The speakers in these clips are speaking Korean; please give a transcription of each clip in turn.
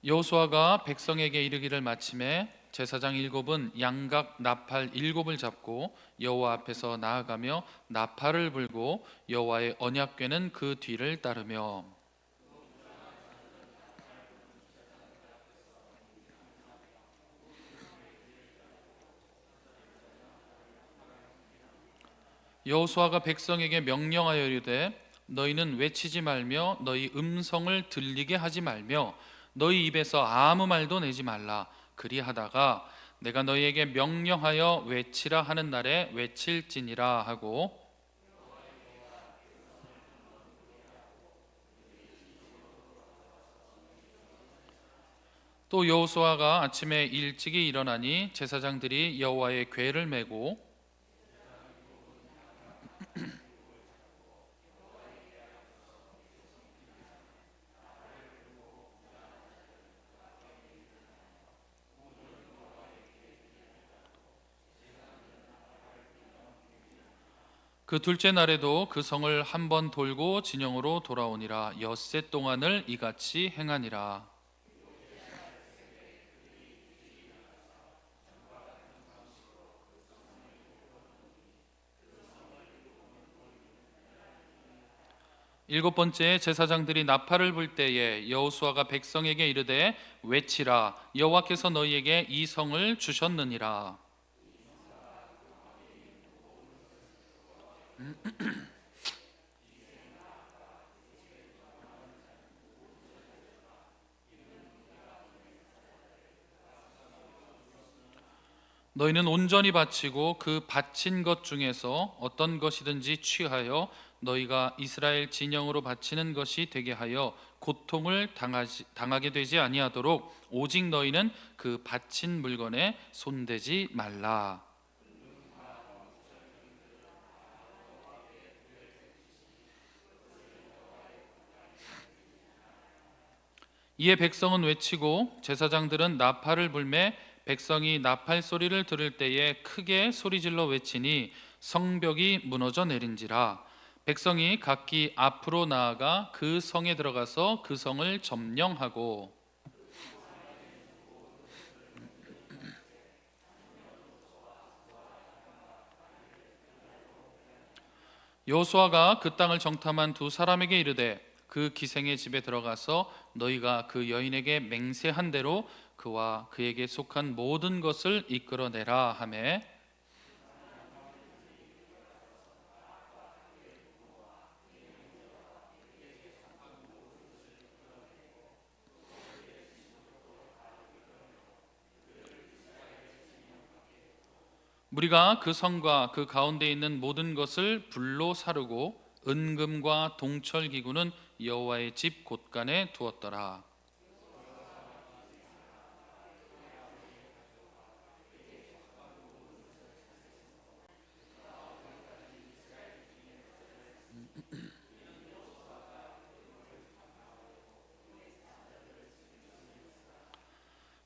여호수아가 백성에게 이르기를 마침에 제사장 일곱은 양각 나팔 일곱을 잡고 여호와 앞에서 나아가며 나팔을 불고 여호와의 언약궤는 그 뒤를 따르며. 여호수아가 백성에게 명령하여 이르되 너희는 외치지 말며 너희 음성을 들리게 하지 말며 너희 입에서 아무 말도 내지 말라. 그리하다가 내가 너희에게 명령하여 외치라 하는 날에 외칠지니라 하고. 또 여호수아가 아침에 일찍이 일어나니 제사장들이 여호와의 궤를 메고 그 둘째 날에도 그 성을 한 번 돌고 진영으로 돌아오니라. 엿새 동안을 이같이 행하니라. 일곱 번째 제사장들이 나팔을 불 때에 여호수아가 백성에게 이르되 외치라. 여호와께서 너희에게 이 성을 주셨느니라. 너희는 온전히 바치고 그 바친 것 중에서 어떤 것이든지 취하여 너희가 이스라엘 진영으로 바치는 것이 되게 하여 고통을 당하게 되지 아니하도록 오직 너희는 그 바친 물건에 손대지 말라. 이에 백성은 외치고 제사장들은 나팔을 불매 백성이 나팔 소리를 들을 때에 크게 소리질러 외치니 성벽이 무너져 내린지라. 백성이 각기 앞으로 나아가 그 성에 들어가서 그 성을 점령하고. 여호수아가 그 땅을 정탐한 두 사람에게 이르되 그 기생의 집에 들어가서 너희가 그 여인에게 맹세한 대로 그와 그에게 속한 모든 것을 이끌어내라 하매. 무리가 그 성과 그 가운데 있는 모든 것을 불로 사르고 은금과 동철 기구는 여호와의 집 곳간에 두었더라.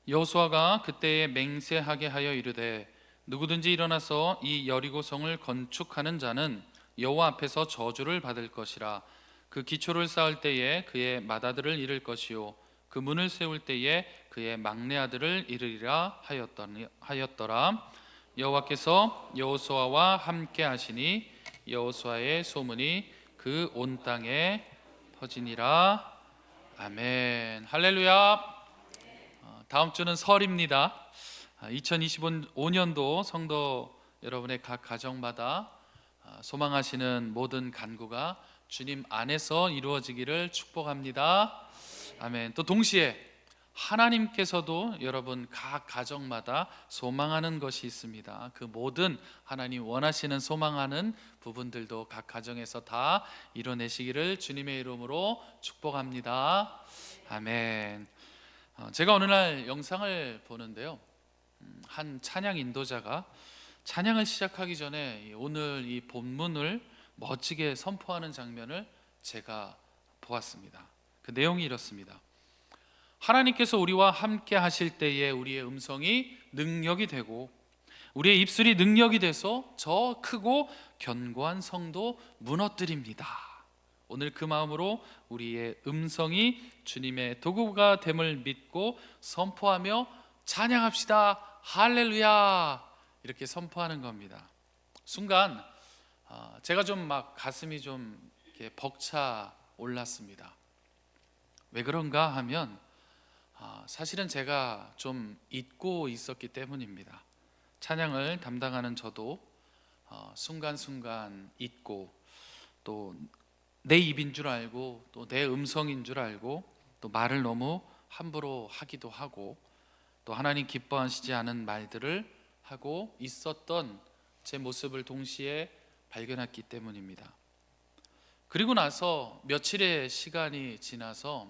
여호수아가 그때에 맹세하게 하여 이르되 누구든지 일어나서 이 여리고성을 건축하는 자는 여호와 앞에서 저주를 받을 것이라. 그 기초를 쌓을 때에 그의 맏아들을 잃을 것이요 그 문을 세울 때에 그의 막내 아들을 잃으리라 하였더라. 여호와께서 여호수아와 함께 하시니 여호수아의 소문이 그 온 땅에 퍼지니라. 아멘. 할렐루야. 다음 주는 설입니다. 2025년도 성도 여러분의 각 가정마다 소망하시는 모든 간구가 주님 안에서 이루어지기를 축복합니다. 아멘. 또 동시에 하나님께서도 여러분 각 가정마다 소망하는 것이 있습니다. 그 모든 하나님 원하시는 소망하는 부분들도 각 가정에서 다 이뤄내시기를 주님의 이름으로 축복합니다. 아멘. 제가 어느 날 영상을 보는데요, 한 찬양 인도자가 찬양을 시작하기 전에 오늘 이 본문을 멋지게 선포하는 장면을 제가 보았습니다. 그 내용이 이렇습니다. 하나님께서 우리와 함께 하실 때에 우리의 음성이 능력이 되고 우리의 입술이 능력이 돼서 저 크고 견고한 성도 무너뜨립니다. 오늘 그 마음으로 우리의 음성이 주님의 도구가 됨을 믿고 선포하며 찬양합시다. 할렐루야. 이렇게 선포하는 겁니다. 순간 제가 좀 막 가슴이 좀 이렇게 벅차 올랐습니다. 왜 그런가 하면 사실은 제가 좀 잊고 있었기 때문입니다. 찬양을 담당하는 저도 순간순간 잊고 또 내 입인 줄 알고 또 내 음성인 줄 알고 또 말을 너무 함부로 하기도 하고 또 하나님 기뻐하시지 않은 말들을 하고 있었던 제 모습을 동시에 발견했기 때문입니다. 그리고 나서 며칠의 시간이 지나서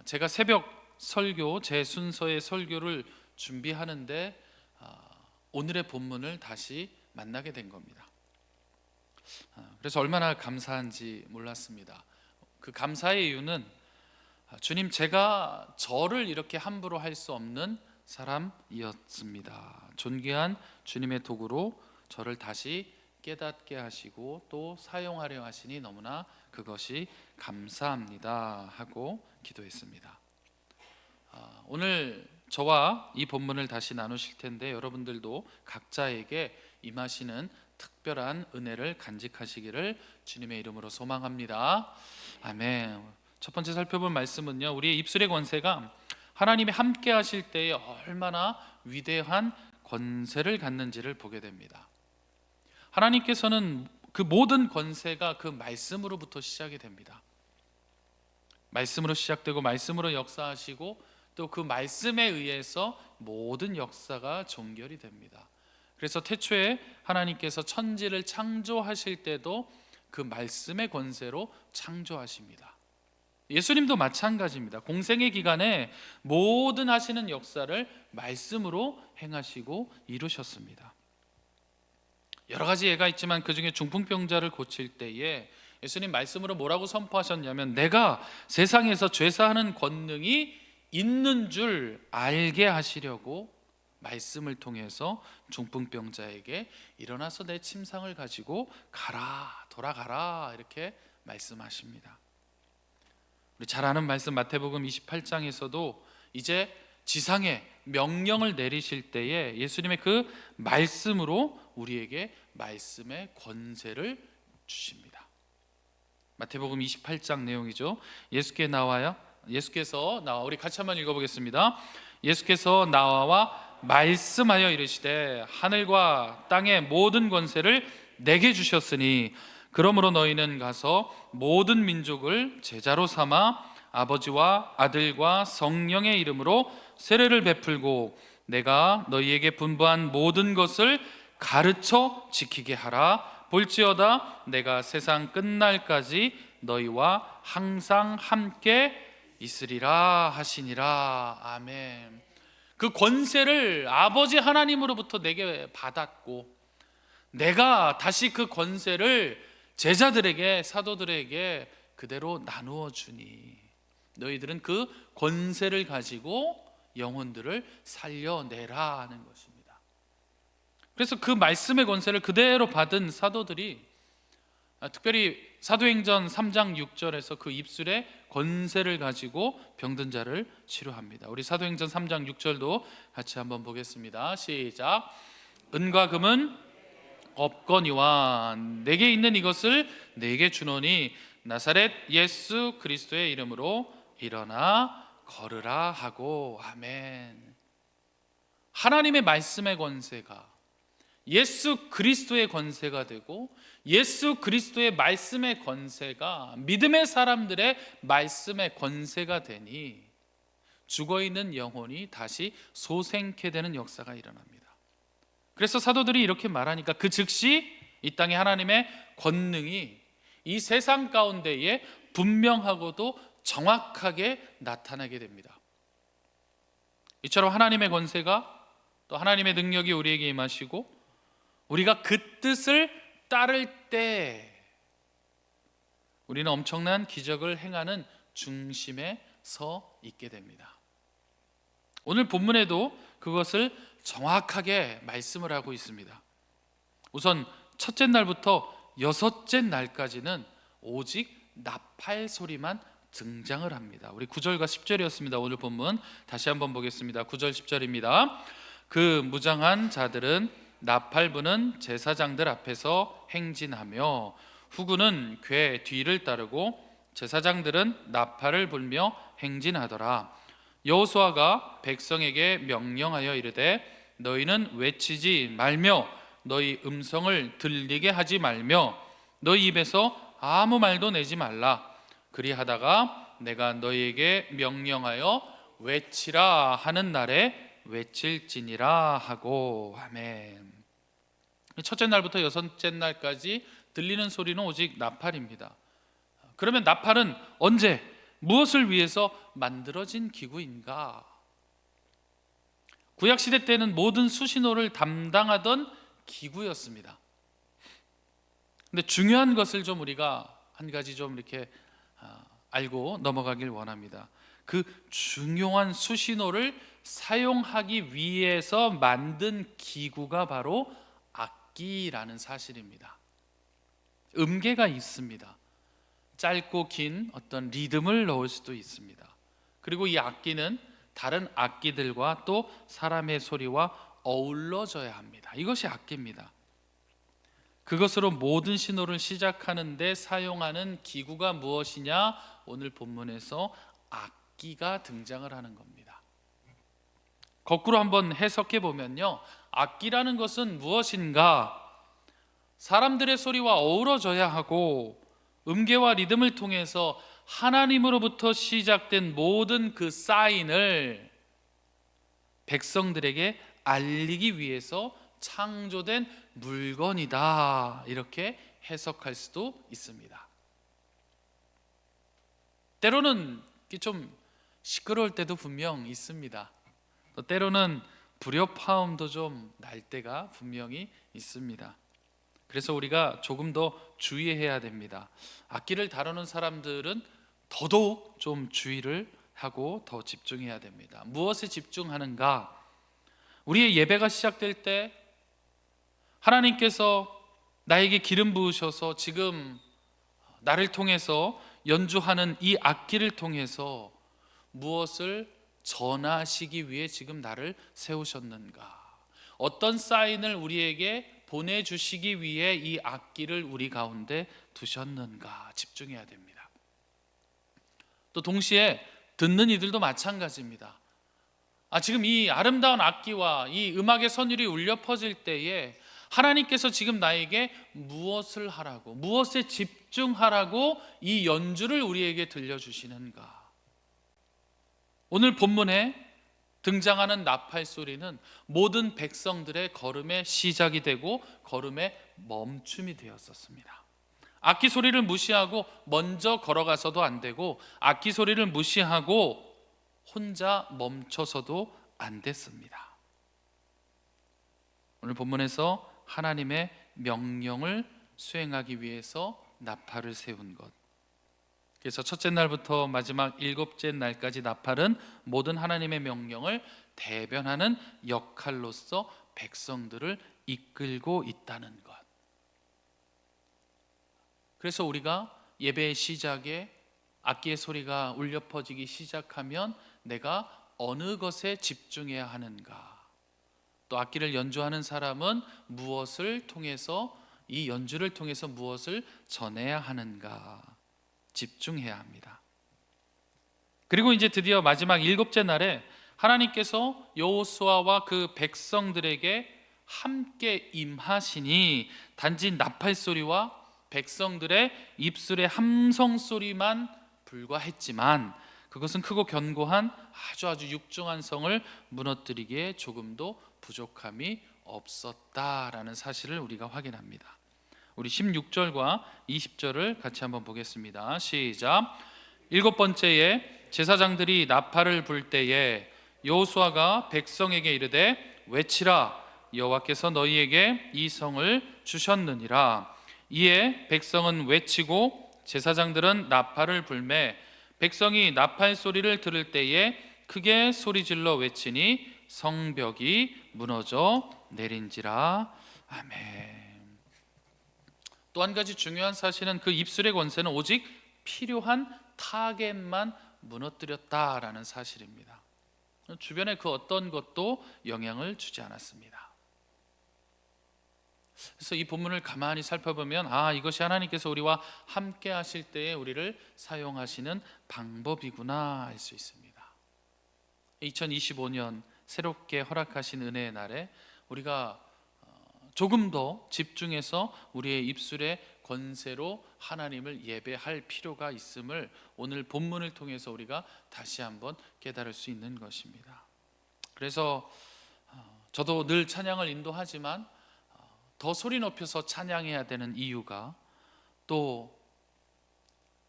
제가 새벽 설교, 제 순서의 설교를 준비하는데 오늘의 본문을 다시 만나게 된 겁니다. 그래서 얼마나 감사한지 몰랐습니다. 그 감사의 이유는 주님, 제가 저를 이렇게 함부로 할 수 없는 사람이었습니다. 존귀한 주님의 도구로 저를 다시 깨닫게 하시고 또 사용하려 하시니 너무나 그것이 감사합니다 하고 기도했습니다. 오늘 저와 이 본문을 다시 나누실 텐데 여러분들도 각자에게 임하시는 특별한 은혜를 간직하시기를 주님의 이름으로 소망합니다. 아멘. 첫 번째 살펴볼 말씀은요, 우리의 입술의 권세가 하나님이 함께 하실 때에 얼마나 위대한 권세를 갖는지를 보게 됩니다. 하나님께서는 그 모든 권세가 그 말씀으로부터 시작이 됩니다. 말씀으로 시작되고 말씀으로 역사하시고 또 그 말씀에 의해서 모든 역사가 종결이 됩니다. 그래서 태초에 하나님께서 천지를 창조하실 때도 그 말씀의 권세로 창조하십니다. 예수님도 마찬가지입니다. 공생의 기간에 모든 하시는 역사를 말씀으로 행하시고 이루셨습니다. 여러 가지 예가 있지만 그 중에 중풍병자를 고칠 때에 예수님 말씀으로 뭐라고 선포하셨냐면, 내가 세상에서 죄사하는 권능이 있는 줄 알게 하시려고 말씀을 통해서 중풍병자에게 일어나서 내 침상을 가지고 가라, 돌아가라 이렇게 말씀하십니다. 우리 잘 아는 말씀 마태복음 28장에서도 이제 지상에 명령을 내리실 때에 예수님의 그 말씀으로 우리에게 말씀의 권세를 주십니다. 마태복음 28장 내용이죠. 예수께서 나와, 우리 같이 한번 읽어보겠습니다. 예수께서 나와 말씀하여 이르시되 하늘과 땅의 모든 권세를 내게 주셨으니 그러므로 너희는 가서 모든 민족을 제자로 삼아 아버지와 아들과 성령의 이름으로 세례를 베풀고 내가 너희에게 분부한 모든 것을 가르쳐 지키게 하라. 볼지어다 내가 세상 끝날까지 너희와 항상 함께 있으리라 하시니라. 아멘. 그 권세를 아버지 하나님으로부터 내게 받았고 내가 다시 그 권세를 제자들에게, 사도들에게 그대로 나누어 주니 너희들은 그 권세를 가지고 영혼들을 살려내라 하는 것입니다. 그래서 그 말씀의 권세를 그대로 받은 사도들이 특별히 사도행전 3장 6절에서 그 입술의 권세를 가지고 병든 자를 치료합니다. 우리 사도행전 3장 6절도 같이 한번 보겠습니다. 시작. 은과 금은 없거니와 내게 있는 이것을 내게 주노니 나사렛 예수 그리스도의 이름으로 일어나 걸으라 하고. 아멘. 하나님의 말씀의 권세가 예수 그리스도의 권세가 되고 예수 그리스도의 말씀의 권세가 믿음의 사람들의 말씀의 권세가 되니 죽어있는 영혼이 다시 소생케 되는 역사가 일어납니다. 그래서 사도들이 이렇게 말하니까 그 즉시 이 땅에 하나님의 권능이 이 세상 가운데에 분명하고도 정확하게 나타나게 됩니다. 이처럼 하나님의 권세가 또 하나님의 능력이 우리에게 임하시고 우리가 그 뜻을 따를 때 우리는 엄청난 기적을 행하는 중심에 서 있게 됩니다. 오늘 본문에도 그것을 정확하게 말씀을 하고 있습니다. 우선 첫째 날부터 여섯째 날까지는 오직 나팔 소리만 등장을 합니다. 우리 9절과 10절이었습니다. 오늘 본문 다시 한번 보겠습니다. 9절 10절입니다. 그 무장한 자들은 나팔 부는 제사장들 앞에서 행진하며 후군은 궤 뒤를 따르고 제사장들은 나팔을 불며 행진하더라. 여호수아가 백성에게 명령하여 이르되 너희는 외치지 말며 너희 음성을 들리게 하지 말며 너희 입에서 아무 말도 내지 말라. 그리하다가 내가 너희에게 명령하여 외치라 하는 날에 외칠지니라 하고. 아멘. 첫째 날부터 여섯째 날까지 들리는 소리는 오직 나팔입니다. 그러면 나팔은 언제 무엇을 위해서 만들어진 기구인가? 구약시대 때는 모든 수신호를 담당하던 기구였습니다. 근데 중요한 것을 좀 우리가 한 가지 좀 이렇게 알고 넘어가길 원합니다. 그 중요한 수신호를 사용하기 위해서 만든 기구가 바로 악기라는 사실입니다. 음계가 있습니다. 짧고 긴 어떤 리듬을 넣을 수도 있습니다. 그리고 이 악기는 다른 악기들과 또 사람의 소리와 어우러져야 합니다. 이것이 악기입니다. 그것으로 모든 신호를 시작하는데 사용하는 기구가 무엇이냐? 오늘 본문에서 악기가 등장을 하는 겁니다. 거꾸로 한번 해석해 보면요, 악기라는 것은 무엇인가? 사람들의 소리와 어우러져야 하고 음계와 리듬을 통해서 하나님으로부터 시작된 모든 그 사인을 백성들에게 알리기 위해서 창조된 물건이다, 이렇게 해석할 수도 있습니다. 때로는 좀 시끄러울 때도 분명 있습니다. 또 때로는 불협화음도 좀 날 때가 분명히 있습니다. 그래서 우리가 조금 더 주의해야 됩니다. 악기를 다루는 사람들은 더더욱 좀 주의를 하고 더 집중해야 됩니다. 무엇에 집중하는가? 우리의 예배가 시작될 때 하나님께서 나에게 기름 부으셔서 지금 나를 통해서 연주하는 이 악기를 통해서 무엇을 전하시기 위해 지금 나를 세우셨는가? 어떤 사인을 우리에게 보내주시기 위해 이 악기를 우리 가운데 두셨는가? 집중해야 됩니다. 또 동시에 듣는 이들도 마찬가지입니다. 지금 이 아름다운 악기와 이 음악의 선율이 울려 퍼질 때에 하나님께서 지금 나에게 무엇을 하라고, 무엇에 집중하라고 이 연주를 우리에게 들려주시는가? 오늘 본문에 등장하는 나팔 소리는 모든 백성들의 걸음의 시작이 되고 걸음의 멈춤이 되었었습니다. 악기 소리를 무시하고 먼저 걸어가서도 안 되고 악기 소리를 무시하고 혼자 멈춰서도 안 됐습니다. 오늘 본문에서 하나님의 명령을 수행하기 위해서 나팔을 세운 것. 그래서 첫째 날부터 마지막 일곱째 날까지 나팔은 모든 하나님의 명령을 대변하는 역할로서 백성들을 이끌고 있다는 것. 그래서 우리가 예배의 시작에 악기의 소리가 울려 퍼지기 시작하면 내가 어느 것에 집중해야 하는가? 또 악기를 연주하는 사람은 무엇을 통해서, 이 연주를 통해서 무엇을 전해야 하는가? 집중해야 합니다. 그리고 이제 드디어 마지막 일곱째 날에 하나님께서 여호수아와 그 백성들에게 함께 임하시니 단지 나팔 소리와 백성들의 입술의 함성 소리만 불과했지만 그것은 크고 견고한 아주 육중한 성을 무너뜨리기에 조금도 부족함이 없었다라는 사실을 우리가 확인합니다. 우리 16절과 20절을 같이 한번 보겠습니다. 시작. 일곱 번째에 제사장들이 나팔을 불 때에 여호수아가 백성에게 이르되 외치라, 여호와께서 너희에게 이 성을 주셨느니라. 이에 백성은 외치고 제사장들은 나팔을 불매 백성이 나팔 소리를 들을 때에 크게 소리질러 외치니 성벽이 무너져 내린지라. 아멘. 또 한 가지 중요한 사실은 그 입술의 권세는 오직 필요한 타겟만 무너뜨렸다라는 사실입니다. 주변에 그 어떤 것도 영향을 주지 않았습니다. 그래서 이 본문을 가만히 살펴보면 이것이 하나님께서 우리와 함께 하실 때에 우리를 사용하시는 방법이구나 알 수 있습니다. 2025년 새롭게 허락하신 은혜의 날에 우리가 조금 더 집중해서 우리의 입술의 권세로 하나님을 예배할 필요가 있음을 오늘 본문을 통해서 우리가 다시 한번 깨달을 수 있는 것입니다. 그래서 저도 늘 찬양을 인도하지만 더 소리 높여서 찬양해야 되는 이유가, 또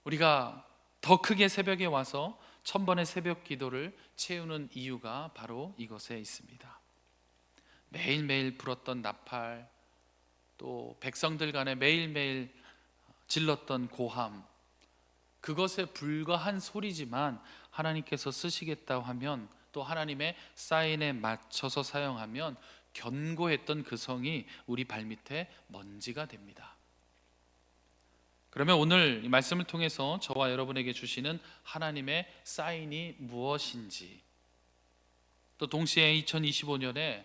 우리가 더 크게 새벽에 와서 1000번의 새벽 기도를 채우는 이유가 바로 이것에 있습니다. 매일매일 불었던 나팔, 또 백성들 간에 매일매일 질렀던 고함, 그것에 불과한 소리지만 하나님께서 쓰시겠다고 하면, 또 하나님의 사인에 맞춰서 사용하면 견고했던 그 성이 우리 발밑에 먼지가 됩니다. 그러면 오늘 이 말씀을 통해서 저와 여러분에게 주시는 하나님의 사인이 무엇인지, 또 동시에 2025년에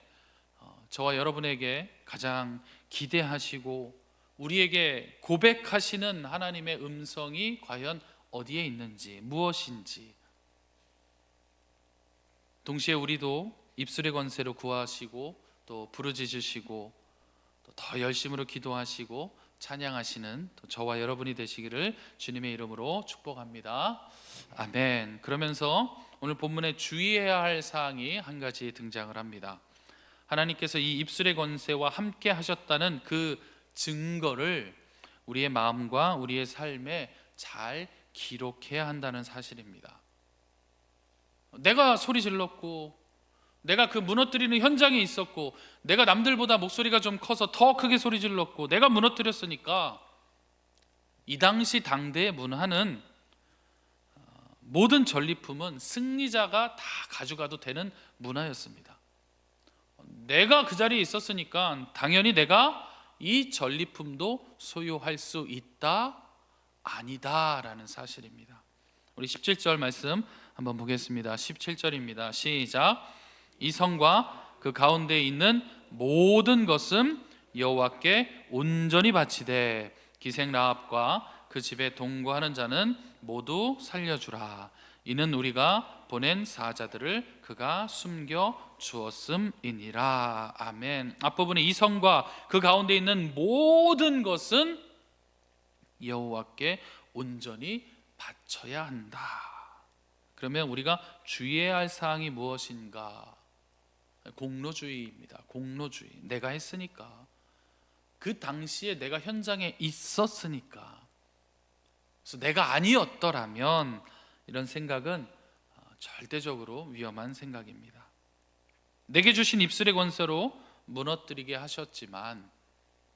저와 여러분에게 가장 기대하시고 우리에게 고백하시는 하나님의 음성이 과연 어디에 있는지, 무엇인지, 동시에 우리도 입술의 권세로 구하시고 또 부르짖으시고 또 더 열심으로 기도하시고 찬양하시는 또 저와 여러분이 되시기를 주님의 이름으로 축복합니다. 아멘. 그러면서 오늘 본문에 주의해야 할 사항이 한 가지 등장을 합니다. 하나님께서 이 입술의 권세와 함께 하셨다는 그 증거를 우리의 마음과 우리의 삶에 잘 기록해야 한다는 사실입니다. 내가 소리 질렀고, 내가 그 무너뜨리는 현장에 있었고, 내가 남들보다 목소리가 좀 커서 더 크게 소리 질렀고, 내가 무너뜨렸으니까 이 당시 당대의 문화는 모든 전리품은 승리자가 다 가져가도 되는 문화였습니다. 내가 그 자리에 있었으니까 당연히 내가 이 전리품도 소유할 수 있다, 아니다 라는 사실입니다. 우리 17절 말씀 한번 보겠습니다. 17절입니다. 시작. 이 성과 그 가운데 있는 모든 것은 여호와께 온전히 바치되 기생 라합과 그 집에 동거하는 자는 모두 살려주라. 이는 우리가 보낸 사자들을 그가 숨겨 주었음이니라. 아멘. 앞부분에 이 성과 그 가운데 있는 모든 것은 여호와께 온전히 바쳐야 한다. 그러면 우리가 주의해야 할 사항이 무엇인가? 공로주의입니다. 공로주의. 내가 했으니까, 그 당시에 내가 현장에 있었으니까, 그래서 내가 아니었더라면, 이런 생각은 절대적으로 위험한 생각입니다. 내게 주신 입술의 권세로 무너뜨리게 하셨지만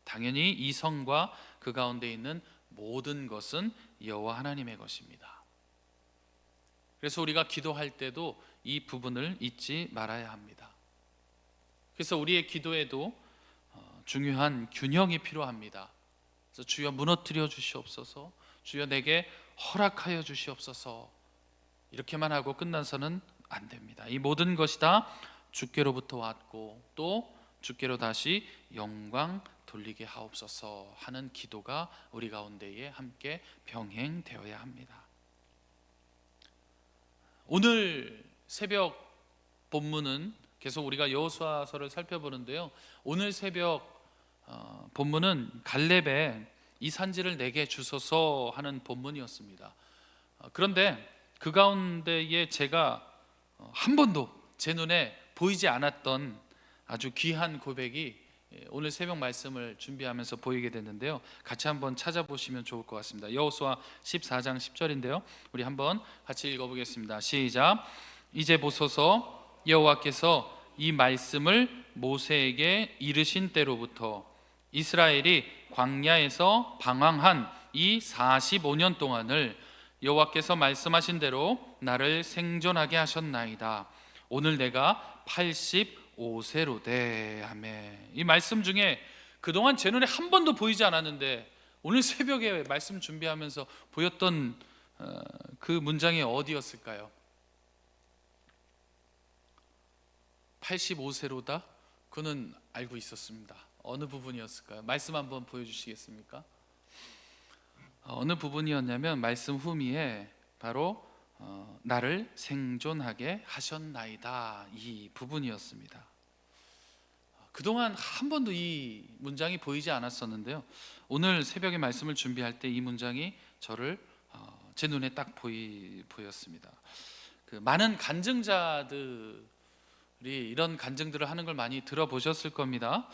당연히 이 성과 그 가운데 있는 모든 것은 여호와 하나님의 것입니다. 그래서 우리가 기도할 때도 이 부분을 잊지 말아야 합니다. 그래서 우리의 기도에도 중요한 균형이 필요합니다. 그래서 주여 무너뜨려 주시옵소서, 주여 내게 허락하여 주시옵소서, 이렇게만 하고 끝나서는 안 됩니다. 이 모든 것이 다 주께로부터 왔고 또 주께로 다시 영광 돌리게 하옵소서 하는 기도가 우리 가운데에 함께 병행되어야 합니다. 오늘 새벽 본문은 계속 우리가 여호수아서를 살펴보는데요, 오늘 새벽 본문은 갈렙의 이 산지를 내게 주소서 하는 본문이었습니다. 그런데 그 가운데에 제가 한 번도 제 눈에 보이지 않았던 아주 귀한 고백이 오늘 새벽 말씀을 준비하면서 보이게 됐는데요, 같이 한번 찾아보시면 좋을 것 같습니다. 여호수아 14장 10절인데요 우리 한번 같이 읽어보겠습니다. 시작. 이제 보소서, 여호와께서 이 말씀을 모세에게 이르신 때로부터 이스라엘이 광야에서 방황한 이 45년 동안을 여호와께서 말씀하신 대로 나를 생존하게 하셨나이다. 오늘 내가 85세로 돼. 아멘. 이 말씀 중에 그동안 제 눈에 한 번도 보이지 않았는데 오늘 새벽에 말씀 준비하면서 보였던 그 문장이 어디였을까요? 85세로다? 그는 알고 있었습니다. 어느 부분이었을까요? 말씀 한번 보여주시겠습니까? 어느 부분이었냐면 말씀 후미에 바로 나를 생존하게 하셨나이다, 이 부분이었습니다. 그동안 한 번도 이 문장이 보이지 않았었는데요, 오늘 새벽에 말씀을 준비할 때 이 문장이 저를 제 눈에 딱 보였습니다. 그 많은 간증자들이 이런 간증들을 하는 걸 많이 들어보셨을 겁니다.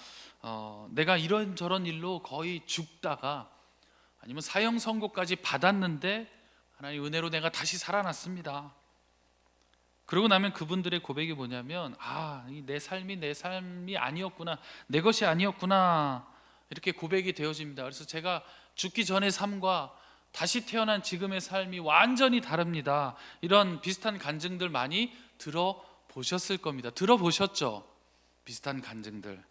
내가 이런저런 일로 거의 죽다가 아니면 사형 선고까지 받았는데 하나님 은혜로 내가 다시 살아났습니다. 그러고 나면 그분들의 고백이 뭐냐면, 내 삶이 아니었구나, 내 것이 아니었구나, 이렇게 고백이 되어집니다. 그래서 제가 죽기 전의 삶과 다시 태어난 지금의 삶이 완전히 다릅니다. 이런 비슷한 간증들 많이 들어보셨을 겁니다. 들어보셨죠? 비슷한 간증들.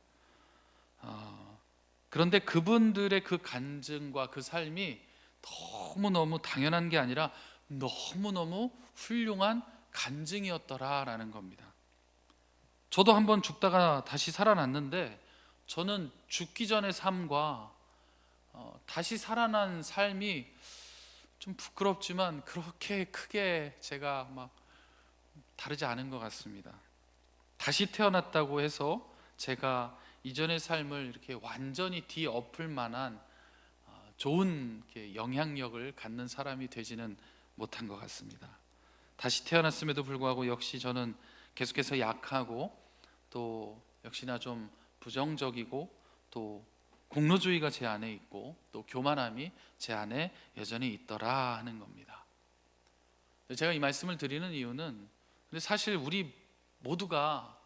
그런데 그분들의 그 간증과 그 삶이 너무너무 당연한 게 아니라 너무너무 훌륭한 간증이었더라라는 겁니다. 저도 한번 죽다가 다시 살아났는데, 저는 죽기 전의 삶과 다시 살아난 삶이 좀 부끄럽지만 그렇게 크게 제가 막 다르지 않은 것 같습니다. 다시 태어났다고 해서 제가 이전의 삶을 이렇게 완전히 뒤엎을 만한 좋은 영향력을 갖는 사람이 되지는 못한 것 같습니다. 다시 태어났음에도 불구하고 역시 저는 계속해서 약하고, 또 역시나 좀 부정적이고, 또 공로주의가 제 안에 있고, 또 교만함이 제 안에 여전히 있더라 하는 겁니다. 제가 이 말씀을 드리는 이유는, 근데 사실 우리 모두가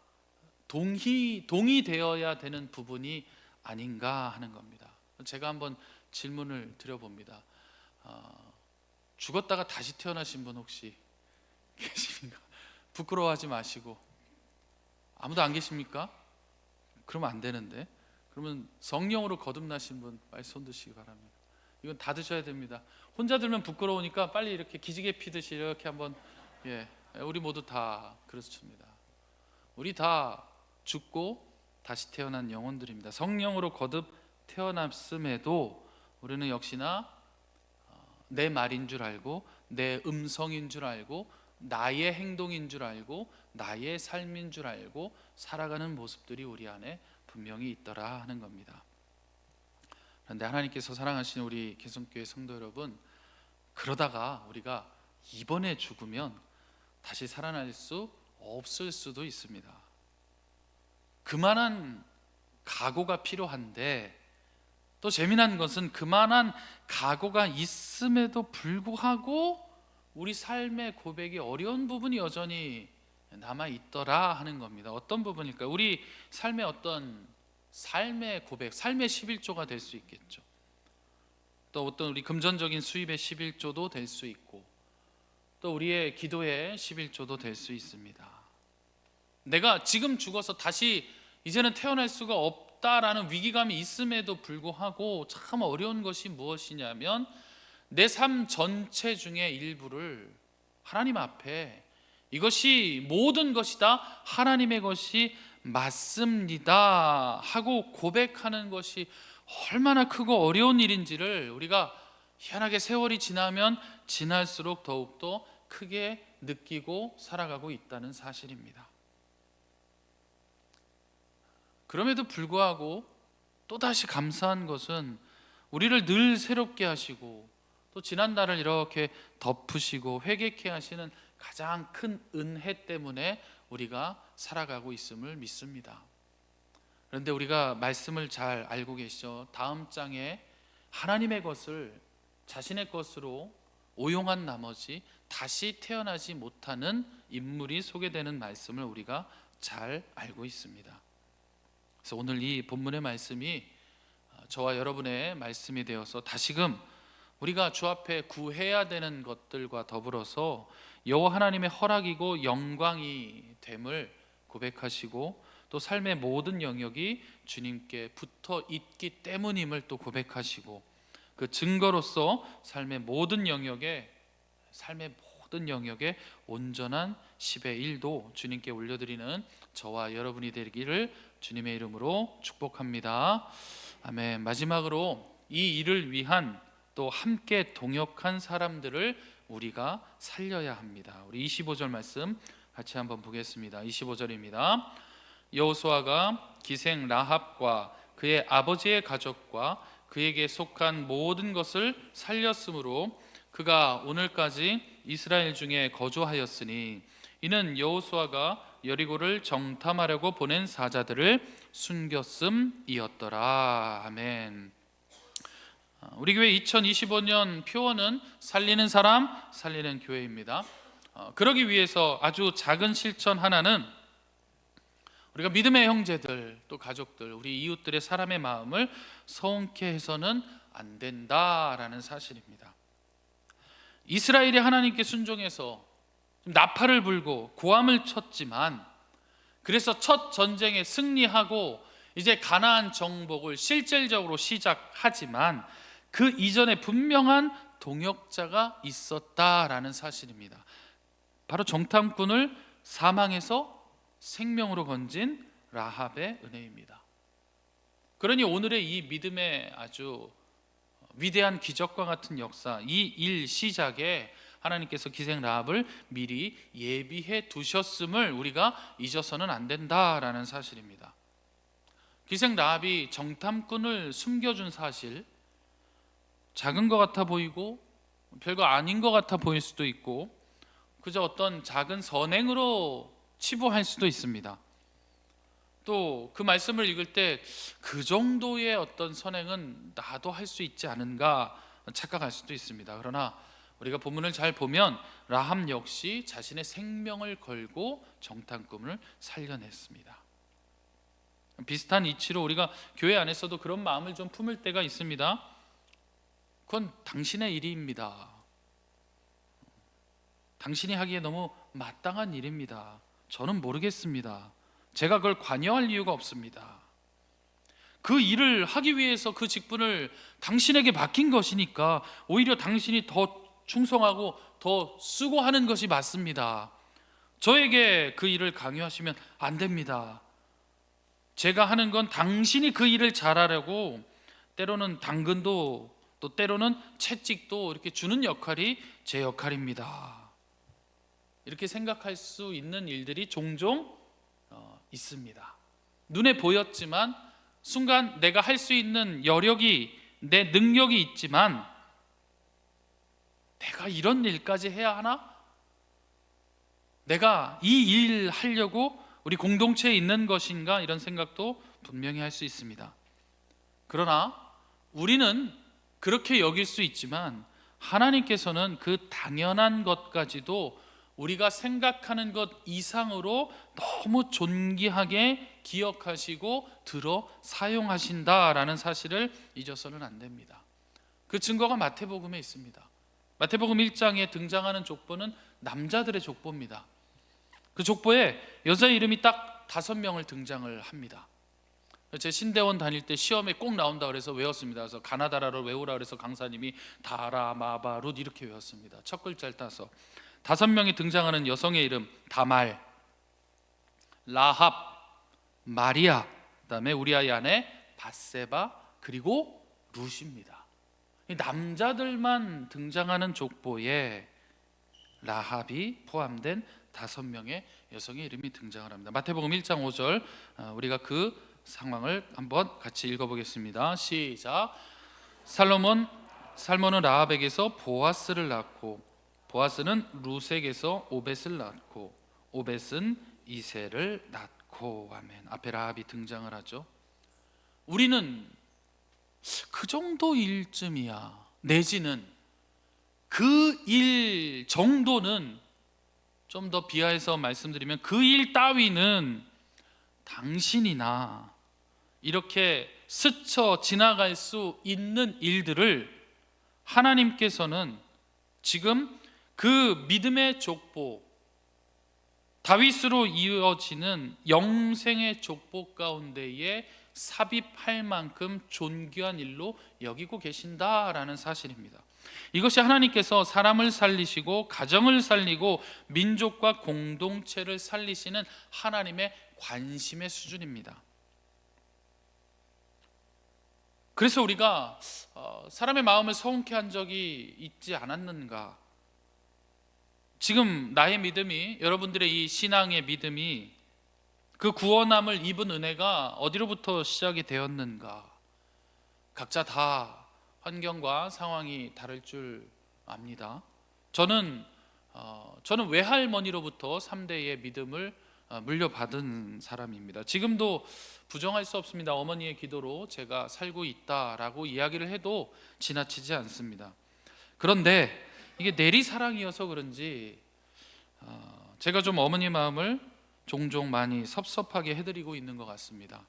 동의되어야 되는 부분이 아닌가 하는 겁니다. 제가 한번 질문을 드려봅니다. 죽었다가 다시 태어나신 분 혹시 계십니까? 부끄러워하지 마시고. 아무도 안 계십니까? 그러면 안 되는데. 그러면 성령으로 거듭나신 분 빨리 손 드시기 바랍니다. 이건 다 드셔야 됩니다. 혼자 들면 부끄러우니까 빨리 이렇게 기지개 피듯이 이렇게 한번, 우리 모두 다 그렇습니다. 우리 다 죽고 다시 태어난 영혼들입니다. 성령으로 거듭 태어났음에도 우리는 역시나 내 말인 줄 알고, 내 음성인 줄 알고, 나의 행동인 줄 알고, 나의 삶인 줄 알고 살아가는 모습들이 우리 안에 분명히 있더라 하는 겁니다. 그런데 하나님께서 사랑하시는 우리 개성교회 성도 여러분, 그러다가 우리가 이번에 죽으면 다시 살아날 수 없을 수도 있습니다. 그만한 각오가 필요한데, 또 재미난 것은 그만한 각오가 있음에도 불구하고 우리 삶의 고백이 어려운 부분이 여전히 남아 있더라 하는 겁니다. 어떤 부분일까요? 우리 삶의 어떤 삶의 고백, 삶의 11조가 될 수 있겠죠. 또 어떤 우리 금전적인 수입의 11조도 될 수 있고, 또 우리의 기도의 11조도 될 수 있습니다. 내가 지금 죽어서 다시 이제는 태어날 수가 없다라는 위기감이 있음에도 불구하고 참 어려운 것이 무엇이냐면, 내 삶 전체 중에 일부를 하나님 앞에 이것이 모든 것이 다 하나님의 것이 맞습니다 하고 고백하는 것이 얼마나 크고 어려운 일인지를 우리가 희한하게 세월이 지나면 지날수록 더욱더 크게 느끼고 살아가고 있다는 사실입니다. 그럼에도 불구하고 또다시 감사한 것은 우리를 늘 새롭게 하시고, 또 지난날을 이렇게 덮으시고 회개케 하시는 가장 큰 은혜 때문에 우리가 살아가고 있음을 믿습니다. 그런데 우리가 말씀을 잘 알고 계시죠? 다음 장에 하나님의 것을 자신의 것으로 오용한 나머지 다시 태어나지 못하는 인물이 소개되는 말씀을 우리가 잘 알고 있습니다. 그래서 오늘 이 본문의 말씀이 저와 여러분의 말씀이 되어서 다시금 우리가 주 앞에 구해야 되는 것들과 더불어서 여호와 하나님의 허락이고 영광이 됨을 고백하시고, 또 삶의 모든 영역이 주님께 붙어 있기 때문임을 또 고백하시고, 그 증거로서 삶의 모든 영역에 온전한 10의 1도 주님께 올려드리는 저와 여러분이 되기를 주님의 이름으로 축복합니다. 아멘. 마지막으로 이 일을 위한 또 함께 동역한 사람들을 우리가 살려야 합니다. 우리 25절 말씀 같이 한번 보겠습니다. 25절입니다. 여호수아가 기생 라합과 그의 아버지의 가족과 그에게 속한 모든 것을 살렸으므로 그가 오늘까지 이스라엘 중에 거주하였으니 이는 여호수아가 여리고를 정탐하려고 보낸 사자들을 숨겼음이었더라. 아멘. 우리 교회 2025년 표어는 살리는 사람, 살리는 교회입니다. 그러기 위해서 아주 작은 실천 하나는 우리가 믿음의 형제들 또 가족들 우리 이웃들의 사람의 마음을 서운케 해서는 안 된다라는 사실입니다. 이스라엘이 하나님께 순종해서 나팔을 불고 고함을 쳤지만 그래서 첫 전쟁에 승리하고 이제 가나안 정복을 실질적으로 시작하지만 그 이전에 분명한 동역자가 있었다라는 사실입니다. 바로 정탐꾼을 사망해서 생명으로 건진 라합의 은혜입니다. 그러니 오늘의 이 믿음의 아주 위대한 기적과 같은 역사, 이 일 시작에 하나님께서 기생 라합을 미리 예비해 두셨음을 우리가 잊어서는 안 된다라는 사실입니다. 기생 라합이 정탐꾼을 숨겨준 사실, 작은 것 같아 보이고 별거 아닌 것 같아 보일 수도 있고 그저 어떤 작은 선행으로 치부할 수도 있습니다. 또 그 말씀을 읽을 때 그 정도의 어떤 선행은 나도 할 수 있지 않은가 착각할 수도 있습니다. 그러나 우리가 본문을 잘 보면 라합 역시 자신의 생명을 걸고 정탐꾼을 살려냈습니다. 비슷한 이치로 우리가 교회 안에서도 그런 마음을 좀 품을 때가 있습니다. 그건 당신의 일입니다. 당신이 하기에 너무 마땅한 일입니다. 저는 모르겠습니다. 제가 그걸 관여할 이유가 없습니다. 그 일을 하기 위해서 그 직분을 당신에게 맡긴 것이니까 오히려 당신이 더 충성하고 더 수고하는 것이 맞습니다. 저에게 그 일을 강요하시면 안 됩니다. 제가 하는 건 당신이 그 일을 잘하려고 때로는 당근도 또 때로는 채찍도 이렇게 주는 역할이 제 역할입니다. 이렇게 생각할 수 있는 일들이 종종 있습니다. 눈에 보였지만 순간 내가 할 수 있는 여력이 내 능력이 있지만 내가 이런 일까지 해야 하나? 내가 이 일 하려고 우리 공동체에 있는 것인가? 이런 생각도 분명히 할 수 있습니다. 그러나 우리는 그렇게 여길 수 있지만 하나님께서는 그 당연한 것까지도 우리가 생각하는 것 이상으로 너무 존귀하게 기억하시고 들어 사용하신다라는 사실을 잊어서는 안 됩니다. 그 증거가 마태복음에 있습니다. 마태복음 1장에 등장하는 족보는 남자들의 족보입니다. 그 족보에 여자 이름이 딱 5명을 등장을 합니다. 제 신대원 다닐 때 시험에 꼭 나온다 그래서 외웠습니다. 그래서 가나다라를 외우라 그래서 강사님이 다라, 마바, 룻 이렇게 외웠습니다. 첫 글자를 따서 5명이 등장하는 여성의 이름 다말, 라합, 마리아, 그다음에 우리아의 아내 밧세바 그리고 룻입니다. 남자들만 등장하는 족보에 라합이 포함된 5명의 여성의 이름이 등장을 합니다. 마태복음 1장 5절 우리가 그 상황을 한번 같이 읽어보겠습니다. 시작. 살몬은 라합에게서 보아스를 낳고 보아스는 룻에게서 오벳을 낳고 오벳은 이새를 낳고 아멘. 앞에 라합이 등장을 하죠. 우리는 그 정도 일쯤이야 내지는 그 일 정도는 좀 더 비하해서 말씀드리면 그 일 따위는 당신이나 이렇게 스쳐 지나갈 수 있는 일들을 하나님께서는 지금 그 믿음의 족보 다윗으로 이어지는 영생의 족보 가운데에 삽입할 만큼 존귀한 일로 여기고 계신다라는 사실입니다. 이것이 하나님께서 사람을 살리시고 가정을 살리고 민족과 공동체를 살리시는 하나님의 관심의 수준입니다. 그래서 우리가 사람의 마음을 서운케 한 적이 있지 않았는가? 지금 나의 믿음이, 여러분들의 이 신앙의 믿음이, 그 구원함을 입은 은혜가 어디로부터 시작이 되었는가? 각자 다 환경과 상황이 다를 줄 압니다. 저는 외할머니로부터 3대의 믿음을 물려받은 사람입니다. 지금도 부정할 수 없습니다. 어머니의 기도로 제가 살고 있다라고 이야기를 해도 지나치지 않습니다. 그런데 이게 내리사랑이어서 그런지 제가 좀 어머니 마음을 종종 많이 섭섭하게 해드리고 있는 것 같습니다.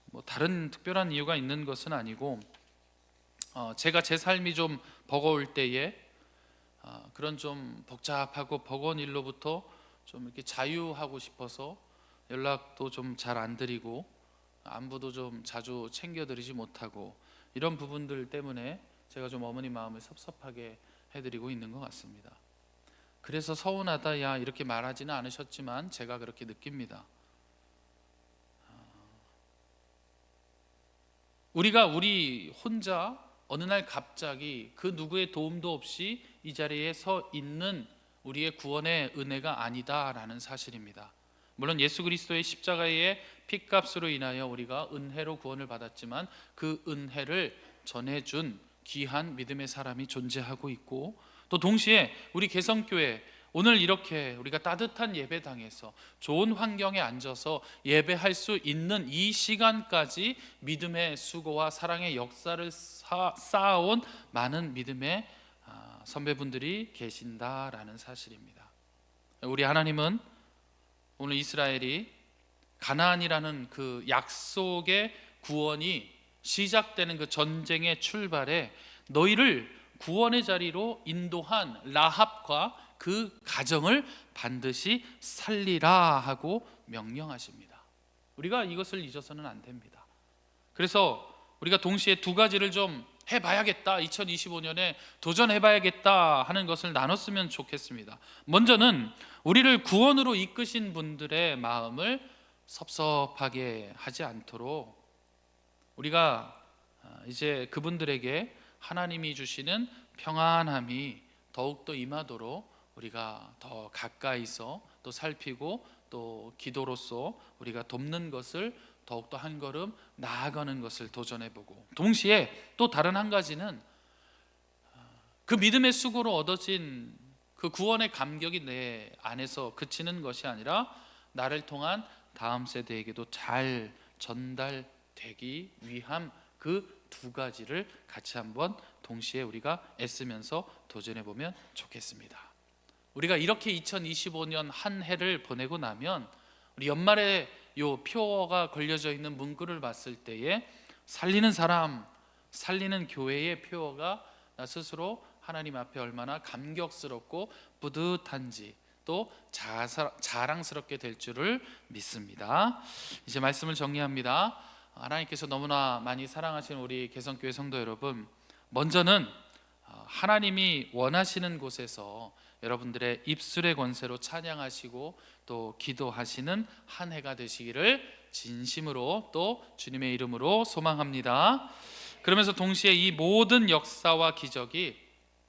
뭐 다른 특별한 이유가 있는 것은 아니고 제가 제 삶이 좀 버거울 때에 그런 좀 복잡하고 버거운 일로부터 좀 이렇게 자유하고 싶어서 연락도 좀 잘 안 드리고 안부도 좀 자주 챙겨드리지 못하고 이런 부분들 때문에 제가 좀 어머니 마음을 섭섭하게 해드리고 있는 것 같습니다. 그래서 서운하다 야 이렇게 말하지는 않으셨지만 제가 그렇게 느낍니다. 우리가 우리 혼자 어느 날 갑자기 그 누구의 도움도 없이 이 자리에 서 있는 우리의 구원의 은혜가 아니다라는 사실입니다. 물론 예수 그리스도의 십자가의 피값으로 인하여 우리가 은혜로 구원을 받았지만 그 은혜를 전해준 귀한 믿음의 사람이 존재하고 있고, 또 동시에 우리 개성교회 오늘 이렇게 우리가 따뜻한 예배당에서 좋은 환경에 앉아서 예배할 수 있는 이 시간까지 믿음의 수고와 사랑의 역사를 쌓아온 많은 믿음의 선배분들이 계신다라는 사실입니다. 우리 하나님은 오늘 이스라엘이 가나안이라는 그 약속의 구원이 시작되는 그 전쟁의 출발에 너희를 구원의 자리로 인도한 라합과 그 가정을 반드시 살리라 하고 명령하십니다. 우리가 이것을 잊어서는 안 됩니다. 그래서 우리가 동시에 두 가지를 좀 해봐야겠다, 2025년에 도전해봐야겠다 하는 것을 나눴으면 좋겠습니다. 먼저는 우리를 구원으로 이끄신 분들의 마음을 섭섭하게 하지 않도록 우리가 이제 그분들에게 하나님이 주시는 평안함이 더욱더 임하도록 우리가 더 가까이서 또 살피고 또 기도로서 우리가 돕는 것을 더욱더 한 걸음 나아가는 것을 도전해보고, 동시에 또 다른 한 가지는 그 믿음의 수고로 얻어진 그 구원의 감격이 내 안에서 그치는 것이 아니라 나를 통한 다음 세대에게도 잘 전달되기 위함, 그 두 가지를 같이 한번 동시에 우리가 애쓰면서 도전해보면 좋겠습니다. 우리가 이렇게 2025년 한 해를 보내고 나면 우리 연말에 요 표어가 걸려져 있는 문구를 봤을 때에 살리는 사람, 살리는 교회의 표어가 나 스스로 하나님 앞에 얼마나 감격스럽고 뿌듯한지 또 자랑스럽게 될 줄을 믿습니다. 이제 말씀을 정리합니다. 하나님께서 너무나 많이 사랑하시는 우리 개성교회 성도 여러분, 먼저는 하나님이 원하시는 곳에서 여러분들의 입술의 권세로 찬양하시고 또 기도하시는 한 해가 되시기를 진심으로 또 주님의 이름으로 소망합니다. 그러면서 동시에 이 모든 역사와 기적이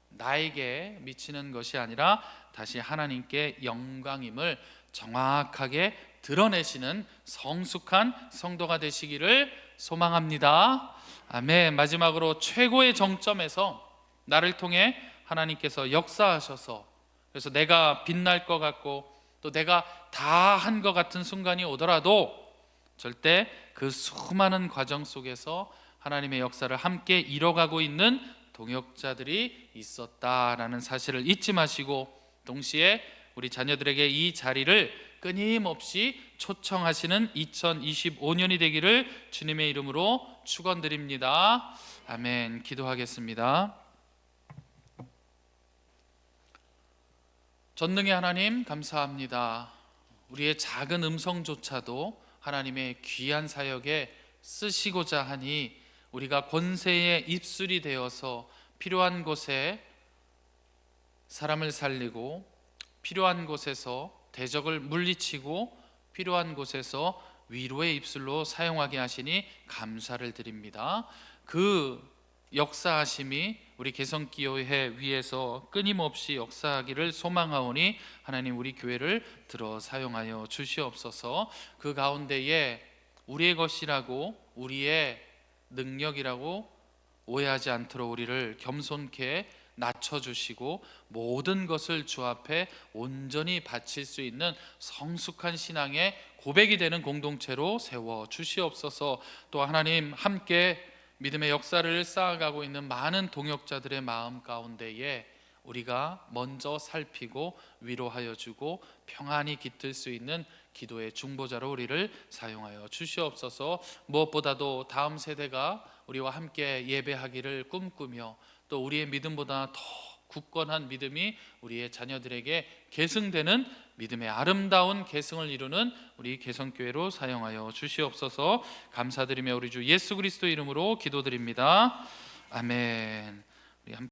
나에게 미치는 것이 아니라 다시 하나님께 영광임을 정확하게 드러내시는 성숙한 성도가 되시기를 소망합니다. 아멘. 마지막으로 최고의 정점에서 나를 통해 하나님께서 역사하셔서, 그래서 내가 빛날 것 같고 또 내가 다 한 것 같은 순간이 오더라도 절대 그 수많은 과정 속에서 하나님의 역사를 함께 이뤄가고 있는 동역자들이 있었다라는 사실을 잊지 마시고, 동시에 우리 자녀들에게 이 자리를 끊임없이 초청하시는 2025년이 되기를 주님의 이름으로 축원드립니다. 아멘. 기도하겠습니다. 전능의 하나님 감사합니다. 우리의 작은 음성조차도 하나님의 귀한 사역에 쓰시고자 하니 우리가 권세의 입술이 되어서 필요한 곳에 사람을 살리고 필요한 곳에서 대적을 물리치고 필요한 곳에서 위로의 입술로 사용하게 하시니 감사를 드립니다. 그 역사하심이 우리 개성교회 위에서 끊임없이 역사하기를 소망하오니 하나님 우리 교회를 들어 사용하여 주시옵소서. 그 가운데에 우리의 것이라고 우리의 능력이라고 오해하지 않도록 우리를 겸손케 낮춰주시고 모든 것을 주 앞에 온전히 바칠 수 있는 성숙한 신앙의 고백이 되는 공동체로 세워 주시옵소서. 또 하나님 함께 믿음의 역사를 쌓아가고 있는 많은 동역자들의 마음 가운데에 우리가 먼저 살피고 위로하여 주고 평안히 깃들 수 있는 기도의 중보자로 우리를 사용하여 주시옵소서. 무엇보다도 다음 세대가 우리와 함께 예배하기를 꿈꾸며 또 우리의 믿음보다 더 굳건한 믿음이 우리의 자녀들에게 계승되는 믿음의 아름다운 계승을 이루는 우리 개성교회로 사용하여 주시옵소서. 감사드리며 우리 주 예수 그리스도 이름으로 기도드립니다. 아멘. 우리 함께